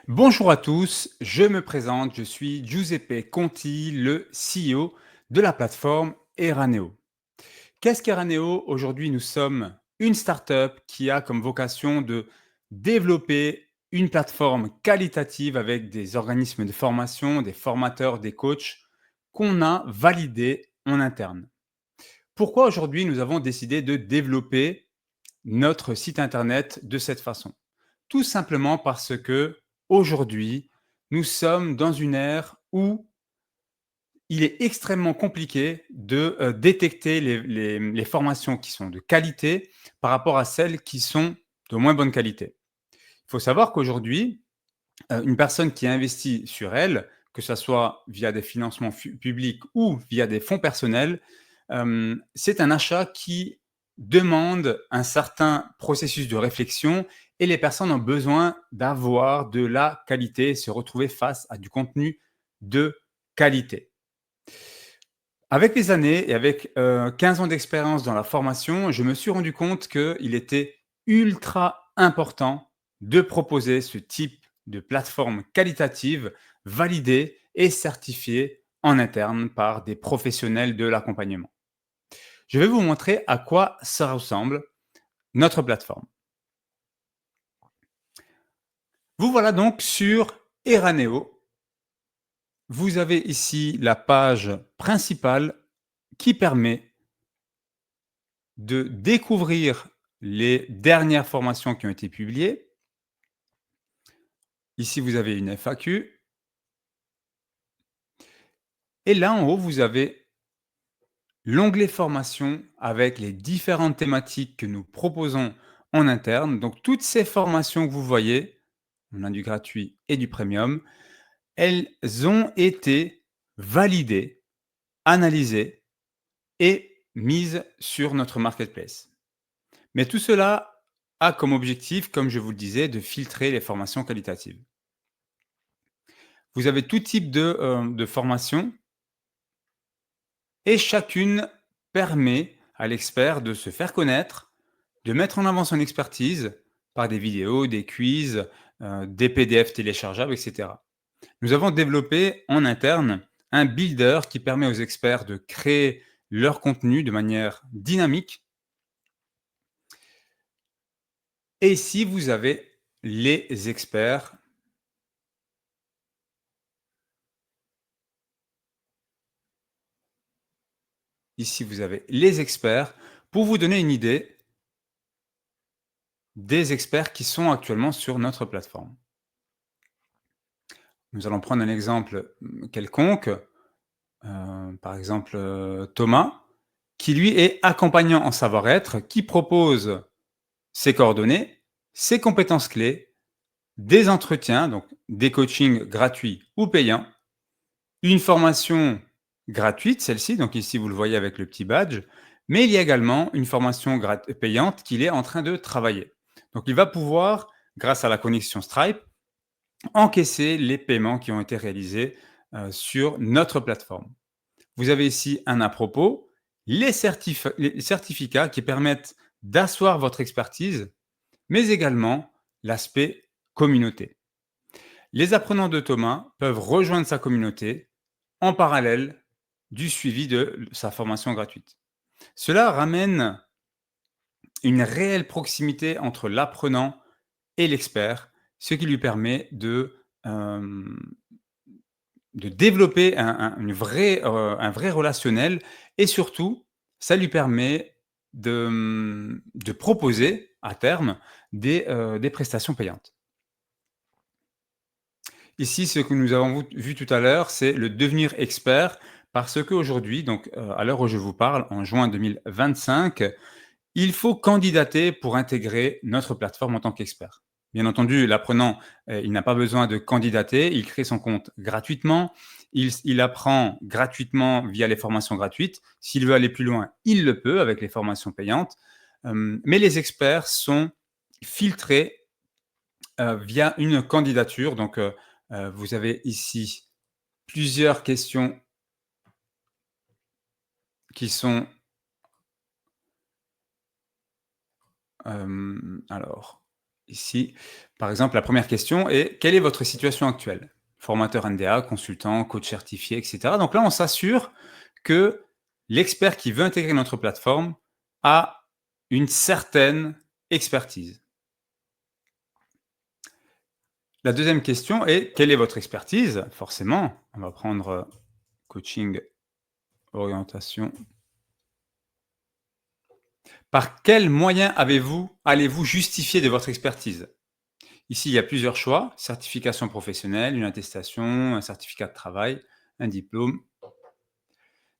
Bonjour à tous, je me présente, je suis Giuseppe Conti, le CEO de la plateforme Eraneo. Qu'est-ce qu'Eraneo? Aujourd'hui, nous sommes une startup qui a comme vocation de développer une plateforme qualitative avec des organismes de formation, des formateurs, des coachs qu'on a validés en interne. Pourquoi aujourd'hui nous avons décidé de développer notre site internet de cette façon? Tout simplement parce que aujourd'hui, nous sommes dans une ère où il est extrêmement compliqué de détecter les formations qui sont de qualité par rapport à celles qui sont de moins bonne qualité. Il faut savoir qu'aujourd'hui, une personne qui investit sur elle, que ce soit via des financements publics ou via des fonds personnels, c'est un achat qui demande un certain processus de réflexion et les personnes ont besoin d'avoir de la qualité, se retrouver face à du contenu de qualité. Avec les années et avec 15 ans d'expérience dans la formation, je me suis rendu compte qu'il était ultra important de proposer ce type de plateforme qualitative, validée et certifiée en interne par des professionnels de l'accompagnement. Je vais vous montrer à quoi ça ressemble, notre plateforme. Vous voilà donc sur Eraneo. Vous avez ici la page principale qui permet de découvrir les dernières formations qui ont été publiées. Ici, vous avez une FAQ. Et là, en haut, vous avez l'onglet formation avec les différentes thématiques que nous proposons en interne. Donc, toutes ces formations que vous voyez, on a du gratuit et du premium, elles ont été validées, analysées et mises sur notre marketplace. Mais tout cela a comme objectif, comme je vous le disais, de filtrer les formations qualitatives. Vous avez tout type de formation et chacune permet à l'expert de se faire connaître, de mettre en avant son expertise par des vidéos, des quiz, des PDF téléchargeables, etc. Nous avons développé en interne un builder qui permet aux experts de créer leur contenu de manière dynamique. Et ici, vous avez les experts. Ici, vous avez les experts pour vous donner une idée des experts qui sont actuellement sur notre plateforme. Nous allons prendre un exemple quelconque, par exemple Thomas, qui lui est accompagnant en savoir-être, qui propose ses coordonnées, ses compétences clés, des entretiens, donc des coachings gratuits ou payants, une formation gratuite, celle-ci, donc ici vous le voyez avec le petit badge, mais il y a également une formation payante qu'il est en train de travailler. Donc il va pouvoir, grâce à la connexion Stripe, encaisser les paiements qui ont été réalisés sur notre plateforme. Vous avez ici un à propos, les certificats qui permettent d'asseoir votre expertise, mais également l'aspect communauté. Les apprenants de Thomas peuvent rejoindre sa communauté en parallèle du suivi de sa formation gratuite. Cela ramène une réelle proximité entre l'apprenant et l'expert, ce qui lui permet de développer un vrai relationnel et surtout, ça lui permet de proposer à terme des prestations payantes. Ici, ce que nous avons vu tout à l'heure, c'est le devenir expert parce qu'aujourd'hui, donc à l'heure où je vous parle, en juin 2025, il faut candidater pour intégrer notre plateforme en tant qu'expert. Bien entendu, l'apprenant, il n'a pas besoin de candidater, il crée son compte gratuitement, il apprend gratuitement via les formations gratuites. S'il veut aller plus loin, il le peut avec les formations payantes. Mais les experts sont filtrés via une candidature. Donc, vous avez ici plusieurs questions qui sont alors ici, par exemple, la première question est: quelle est votre situation actuelle? Formateur NDA, consultant, coach certifié, et cetera. Donc là, on s'assure que l'expert qui veut intégrer notre plateforme a une certaine expertise. La deuxième question est: quelle est votre expertise? Forcément, on va prendre coaching, orientation. Par quels moyens allez-vous justifier de votre expertise? Ici, il y a plusieurs choix: certification professionnelle, une attestation, un certificat de travail, un diplôme.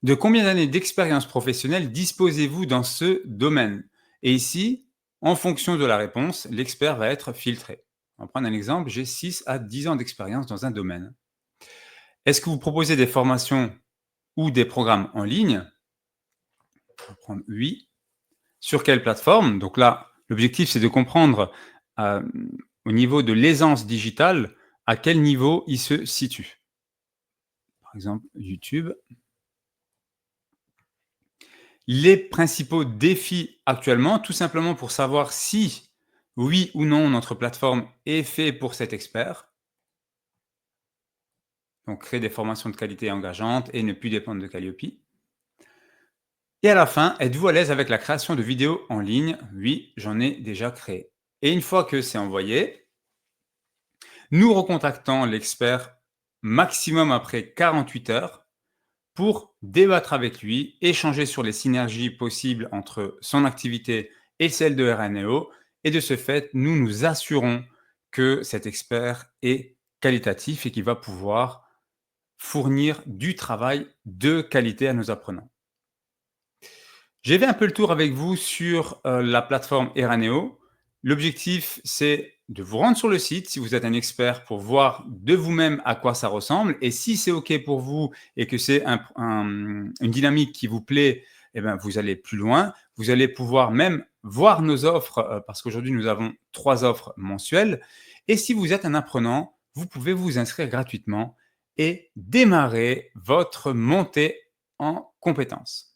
De combien d'années d'expérience professionnelle disposez-vous dans ce domaine? Et ici, en fonction de la réponse, l'expert va être filtré. On va prendre un exemple: j'ai 6 à 10 ans d'expérience dans un domaine. Est-ce que vous proposez des formations ou des programmes en ligne? On va prendre oui. Sur quelle plateforme? Donc là, l'objectif, c'est de comprendre, heu, au niveau de l'aisance digitale, à quel niveau il se situe. Par exemple, YouTube. Les principaux défis actuellement, tout simplement pour savoir si, oui ou non, notre plateforme est fait pour cet expert. Donc créer des formations de qualité engageantes et ne plus dépendre de Calliope. Et à la fin, êtes-vous à l'aise avec la création de vidéos en ligne? Oui, j'en ai déjà créé. Et une fois que c'est envoyé, nous recontactons l'expert maximum après 48 heures pour débattre avec lui, échanger sur les synergies possibles entre son activité et celle de RNEO. Et de ce fait, nous nous assurons que cet expert est qualitatif et qu'il va pouvoir fournir du travail de qualité à nos apprenants. J'ai fait un peu le tour avec vous sur la plateforme Eraneo. L'objectif, c'est de vous rendre sur le site si vous êtes un expert pour voir de vous-même à quoi ça ressemble. Et si c'est OK pour vous et que c'est une dynamique qui vous plaît, eh ben, vous allez plus loin. Vous allez pouvoir même voir nos offres parce qu'aujourd'hui, nous avons 3 offres mensuelles. Et si vous êtes un apprenant, vous pouvez vous inscrire gratuitement et démarrer votre montée en compétences.